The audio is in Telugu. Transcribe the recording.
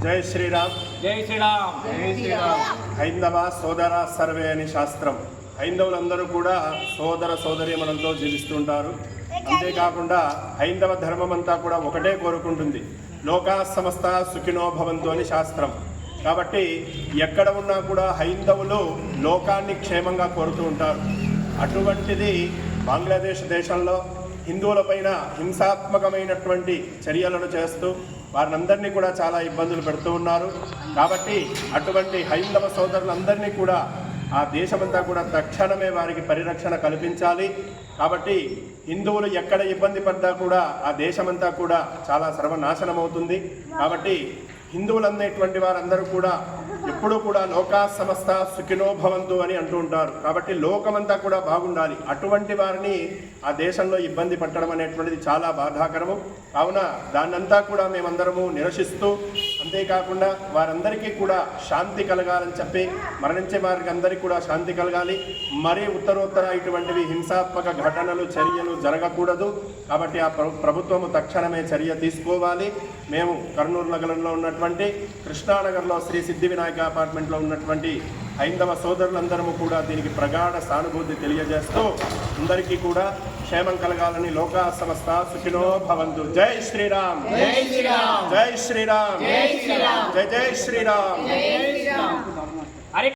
జై శ్రీరామ్. జై శ్రీరామ్. జై శ్రీరామ్. హైందవ సోదర సర్వే అని శాస్త్రం. హైందవులందరూ కూడా సోదర సోదరీమణులతో జీవిస్తుంటారు. అంతేకాకుండా హైందవ ధర్మం అంతా కూడా ఒకటే కోరుకుంటుంది, లోకా సమస్త సుఖినో భవంతు అని శాస్త్రం. కాబట్టి ఎక్కడ ఉన్నా కూడా హైందవులు లోకాన్ని క్షేమంగా కోరుతూ ఉంటారు. అటువంటిది బంగ్లాదేశ్ దేశంలో హిందువులపైన హింసాత్మకమైనటువంటి చర్యలను చేస్తూ వారినందరినీ కూడా చాలా ఇబ్బందులు పెడుతూ ఉన్నారు. కాబట్టి అటువంటి హైందవ సోదరులందరినీ కూడా ఆ దేశమంతా కూడా తక్షణమే వారికి పరిరక్షణ కల్పించాలి. కాబట్టి హిందువులు ఎక్కడ ఇబ్బంది పడ్డా కూడా ఆ దేశమంతా కూడా చాలా సర్వనాశనం అవుతుంది. కాబట్టి హిందువులనేటువంటి వారందరూ కూడా ఎప్పుడూ కూడా లోకా సమస్త సుఖినో భవంతు అని అంటూ ఉంటారు. కాబట్టి లోకమంతా కూడా బాగుండాలి. అటువంటి వారిని ఆ దేశంలో ఇబ్బంది పెట్టడం అనేటువంటిది చాలా బాధాకరము. కావున దాన్నంతా కూడా మేమందరము నిరసిస్తూ, అంతేకాకుండా వారందరికీ కూడా శాంతి కలగాలని చెప్పి, మరణించే వారికి అందరికీ కూడా శాంతి కలగాలి. మరీ ఉత్తరోత్తర ఇటువంటివి హింసాత్మక ఘటనలు చర్యలు జరగకూడదు. కాబట్టి ఆ ప్రభుత్వము తక్షణమే చర్య తీసుకోవాలి. మేము కర్నూలు నగరంలో ఉన్నటువంటి కృష్ణానగర్లో శ్రీ సిద్ధి వినాయక అపార్ట్మెంట్లో ఉన్నటువంటి హైందవ సోదరులందరము కూడా దీనికి ప్రగాఢ సానుభూతి తెలియజేస్తూ అందరికీ కూడా క్షేమం కలగాలని లోకా సమస్త సుఖినో భవంతు. జై శ్రీరామ్. జై శ్రీరామ్. జై శ్రీరామ్. జై శ్రీరామ్. జై జై శ్రీరామ్. జై శ్రీరామ్.